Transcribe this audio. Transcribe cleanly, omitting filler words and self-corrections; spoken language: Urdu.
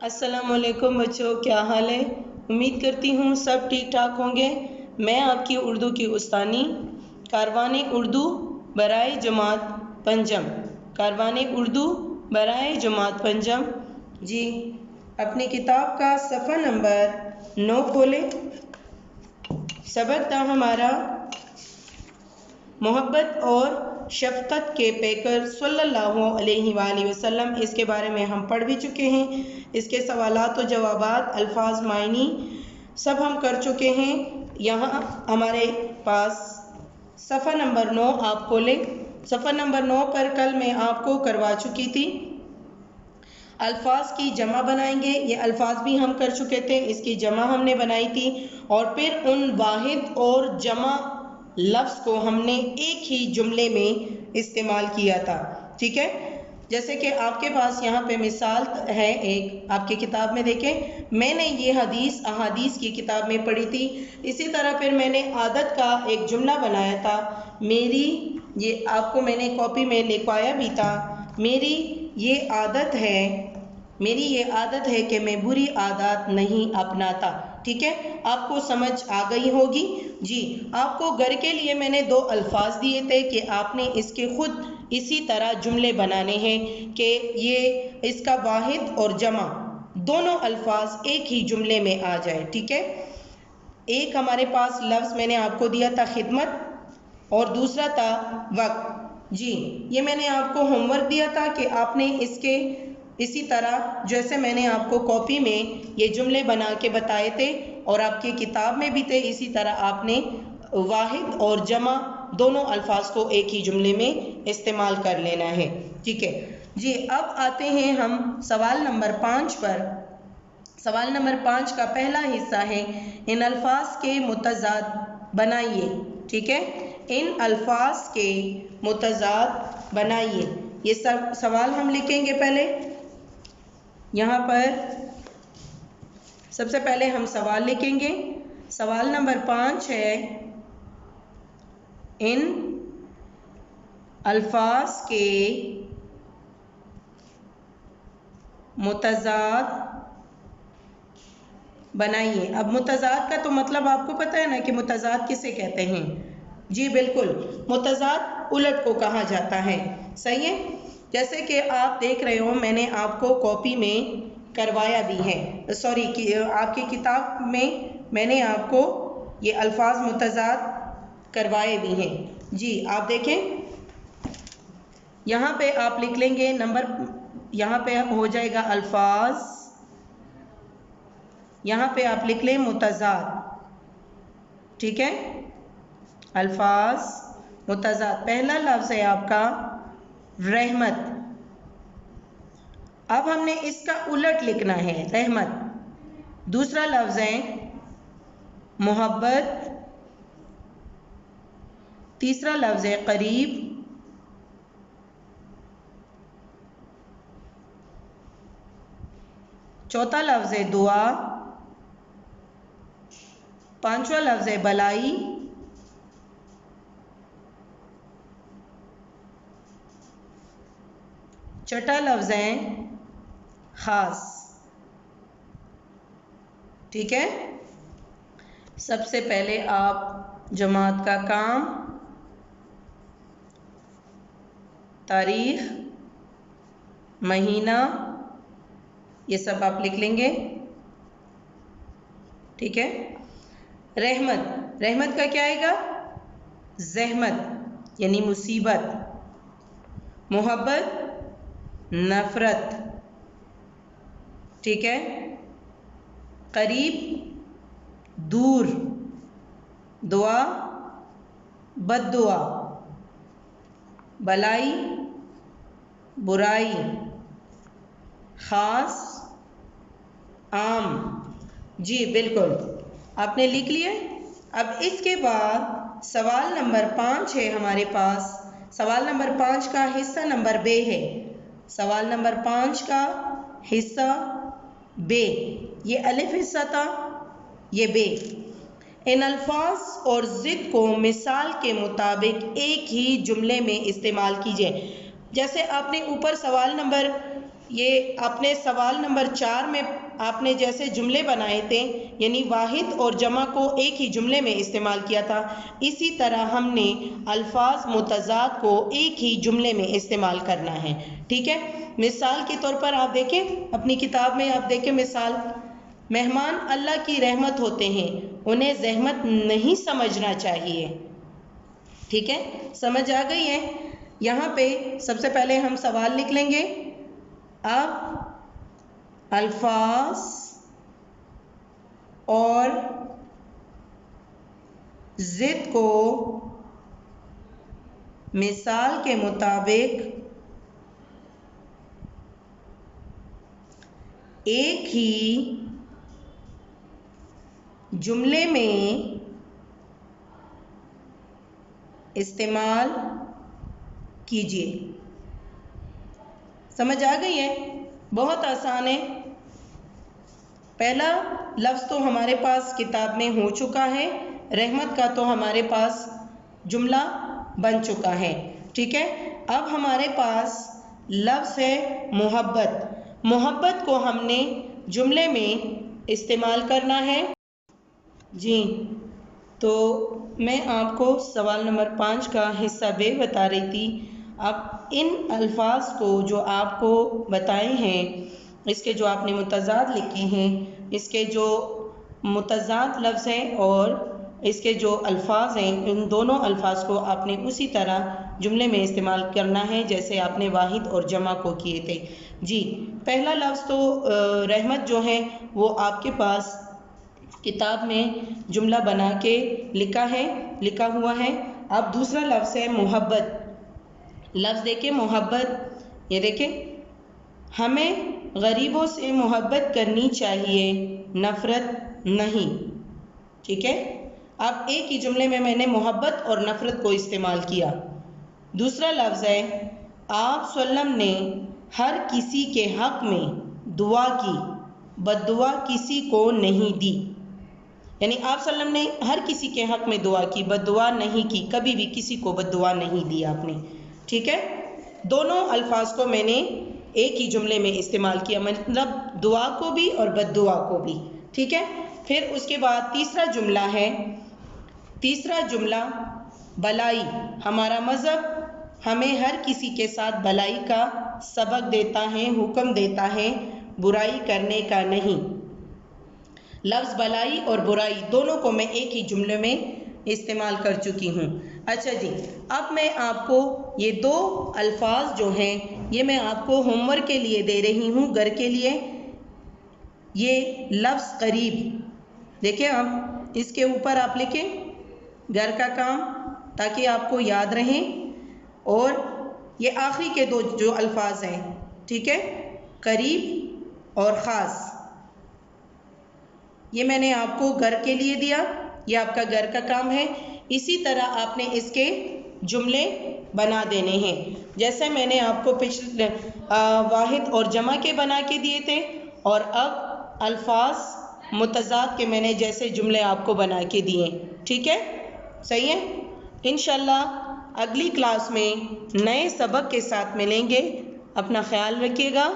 السلام علیکم بچوں، کیا حال ہے؟ امید کرتی ہوں سب ٹھیک ٹھاک ہوں گے۔ میں آپ کی اردو کی استانی کاروان اردو برائے جماعت پنجم جی اپنی کتاب کا صفحہ نمبر 9 کھولیں۔ سبق تھا ہمارا محبت اور شفقت کے پیکر صلی اللہ علیہ وآلہ وسلم۔ اس کے بارے میں ہم پڑھ بھی چکے ہیں۔ اس کے سوالات و جوابات، الفاظ، معنی سب ہم کر چکے ہیں۔ یہاں ہمارے پاس صفحہ نمبر 9 آپ کھولیں۔ صفحہ نمبر 9 پر کل میں آپ کو کروا چکی تھی الفاظ کی جمع بنائیں گے۔ یہ الفاظ بھی ہم کر چکے تھے، اس کی جمع ہم نے بنائی تھی اور پھر ان واحد اور جمع لفظ کو ہم نے ایک ہی جملے میں استعمال کیا تھا، ٹھیک ہے؟ جیسے کہ آپ کے پاس یہاں پہ مثال ہے، ایک آپ کی کتاب میں دیکھیں، میں نے یہ حدیث احادیث کی کتاب میں پڑھی تھی۔ اسی طرح پھر میں نے عادت کا ایک جملہ بنایا تھا، میری یہ آپ کو میں نے کاپی میں لکھوایا بھی تھا، میری یہ عادت ہے کہ میں بری عادات نہیں اپناتا، ٹھیک ہے؟ آپ کو سمجھ آ گئی ہوگی۔ جی آپ کو گھر کے لیے میں نے 2 الفاظ دیے تھے کہ آپ نے اس کے خود اسی طرح جملے بنانے ہیں کہ یہ اس کا واحد اور جمع دونوں الفاظ ایک ہی جملے میں آ جائے، ٹھیک ہے؟ ایک ہمارے پاس لفظ میں نے آپ کو دیا تھا خدمت اور دوسرا تھا وقت۔ جی یہ میں نے آپ کو ہوم ورک دیا تھا کہ آپ نے اس کے اسی طرح جیسے میں نے آپ کو کاپی میں یہ جملے بنا کے بتائے تھے اور آپ کی کتاب میں بھی تھے، اسی طرح آپ نے واحد اور جمع دونوں الفاظ کو ایک ہی جملے میں استعمال کر لینا ہے، ٹھیک ہے؟ جی اب آتے ہیں ہم سوال نمبر 5 پر۔ سوال نمبر 5 کا پہلا حصہ ہے ان الفاظ کے متضاد بنائیے، ٹھیک ہے؟ ان الفاظ کے متضاد بنائیے۔ یہ سوال ہم لکھیں گے پہلے یہاں پر۔ سب سے پہلے ہم سوال لکھیں گے۔ سوال نمبر 5 ہے ان الفاظ کے متضاد بنائیے۔ اب متضاد کا تو مطلب آپ کو پتہ ہے نا کہ متضاد کسے کہتے ہیں؟ جی بالکل، متضاد الٹ کو کہا جاتا ہے، صحیح ہے؟ جیسے کہ آپ دیکھ رہے ہو میں نے آپ کو کاپی میں کروایا بھی ہے، آپ کی کتاب میں نے آپ کو یہ الفاظ متضاد کروائے بھی ہیں۔ جی آپ دیکھیں یہاں پہ آپ لکھ لیں گے یہاں پہ ہو جائے گا الفاظ، یہاں پہ آپ لکھ لیں متضاد، ٹھیک ہے؟ الفاظ متضاد۔ پہلا لفظ ہے آپ کا رحمت، اب ہم نے اس کا الٹ لکھنا ہے رحمت۔ دوسرا لفظ ہے محبت، تیسرا لفظ ہے قریب، چوتھا لفظ ہے دعا، پانچواں لفظ ہے بلائی، چھٹا لفظ ہے خاص، ٹھیک ہے؟ سب سے پہلے آپ جماعت کا کام، تاریخ، مہینہ، یہ سب آپ لکھ لیں گے، ٹھیک ہے؟ رحمت، رحمت کا کیا آئے گا؟ زحمت یعنی مصیبت، محبت نفرت، ٹھیک ہے؟ قریب دور، دعا بد دعا، بلائی برائی، خاص عام۔ جی بالکل آپ نے لکھ لیا۔ اب اس کے بعد سوال نمبر 5 ہے ہمارے پاس۔ سوال نمبر 5 کا حصہ نمبر ب ہے۔ سوال نمبر 5 کا حصہ ب، یہ الف حصہ تھا، یہ ب۔ ان الفاظ اور ضد کو مثال کے مطابق ایک ہی جملے میں استعمال کیجیے۔ جیسے آپ نے اوپر سوال نمبر یہ اپنے سوال نمبر 4 میں آپ نے جیسے جملے بنائے تھے، یعنی واحد اور جمع کو ایک ہی جملے میں استعمال کیا تھا، اسی طرح ہم نے الفاظ متضاد کو ایک ہی جملے میں استعمال کرنا ہے، ٹھیک ہے۔ مثال کے طور پر آپ دیکھیں اپنی کتاب میں، آپ دیکھیں مثال، مہمان اللہ کی رحمت ہوتے ہیں، انہیں زحمت نہیں سمجھنا چاہیے، ٹھیک ہے، سمجھ آ گئی ہے۔ یہاں پہ سب سے پہلے ہم سوال لکھ لیں گے، اب الفاظ اور ضد کو مثال کے مطابق ایک ہی جملے میں استعمال کیجیے۔ سمجھ آ گئی ہے؟ بہت آسان ہے۔ پہلا لفظ تو ہمارے پاس کتاب میں ہو چکا ہے، رحمت کا تو ہمارے پاس جملہ بن چکا ہے، ٹھیک ہے۔ اب ہمارے پاس لفظ ہے محبت۔ محبت کو ہم نے جملے میں استعمال کرنا ہے۔ جی تو میں آپ کو سوال نمبر 5 کا حصہ ب بتا رہی تھی۔ اب ان الفاظ کو جو آپ کو بتائے ہیں، اس کے جو آپ نے متضاد لکھے ہیں، اس کے جو متضاد لفظ ہیں اور اس کے جو الفاظ ہیں، ان دونوں الفاظ کو آپ نے اسی طرح جملے میں استعمال کرنا ہے جیسے آپ نے واحد اور جمع کو کیے تھے۔ جی پہلا لفظ تو رحمت جو ہے وہ آپ کے پاس کتاب میں جملہ بنا کے لکھا ہوا ہے۔ اب دوسرا لفظ ہے محبت۔ لفظ دیکھیں محبت، یہ دیکھیں، ہمیں غریبوں سے محبت کرنی چاہیے، نفرت نہیں، ٹھیک ہے۔ اب ایک ہی جملے میں نے محبت اور نفرت کو استعمال کیا۔ دوسرا لفظ ہے آپ صلی اللہ علیہ وسلم نے ہر کسی کے حق میں دعا کی، بد دعا کسی کو نہیں دی، یعنی آپ صلی اللہ علیہ وسلم نے ہر کسی کے حق میں دعا کی، بد دعا نہیں کی، کبھی بھی کسی کو بد دعا نہیں دی آپ نے، ٹھیک ہے۔ دونوں الفاظ کو میں نے ایک ہی جملے میں استعمال کیا، مطلب دعا کو بھی اور بد دعا کو بھی، ٹھیک ہے۔ پھر اس کے بعد تیسرا جملہ ہے، تیسرا جملہ بلائی۔ ہمارا مذہب ہمیں ہر کسی کے ساتھ بلائی کا سبق دیتا ہے، حکم دیتا ہے، برائی کرنے کا نہیں۔ لفظ بلائی اور برائی دونوں کو میں ایک ہی جملے میں استعمال کر چکی ہوں۔ اچھا جی، اب میں آپ کو یہ دو الفاظ جو ہیں یہ میں آپ کو ہوم ورک کے لیے دے رہی ہوں، گھر کے لیے۔ یہ لفظ قریب، دیکھیں آپ اس کے اوپر آپ لکھیں گھر کا کام تاکہ آپ کو یاد رہیں، اور یہ آخری کے دو جو الفاظ ہیں، ٹھیک ہے، قریب اور خاص، یہ میں نے آپ کو گھر کے لیے دیا، یہ آپ کا گھر کا کام ہے۔ اسی طرح آپ نے اس کے جملے بنا دینے ہیں، جیسے میں نے آپ کو پچھلے واحد اور جمع کے بنا کے دیے تھے، اور اب الفاظ متضاد کے میں نے جیسے جملے آپ کو بنا کے دیے، ٹھیک ہے، صحیح ہے۔ انشاءاللہ اگلی کلاس میں نئے سبق کے ساتھ ملیں گے، اپنا خیال رکھیے گا۔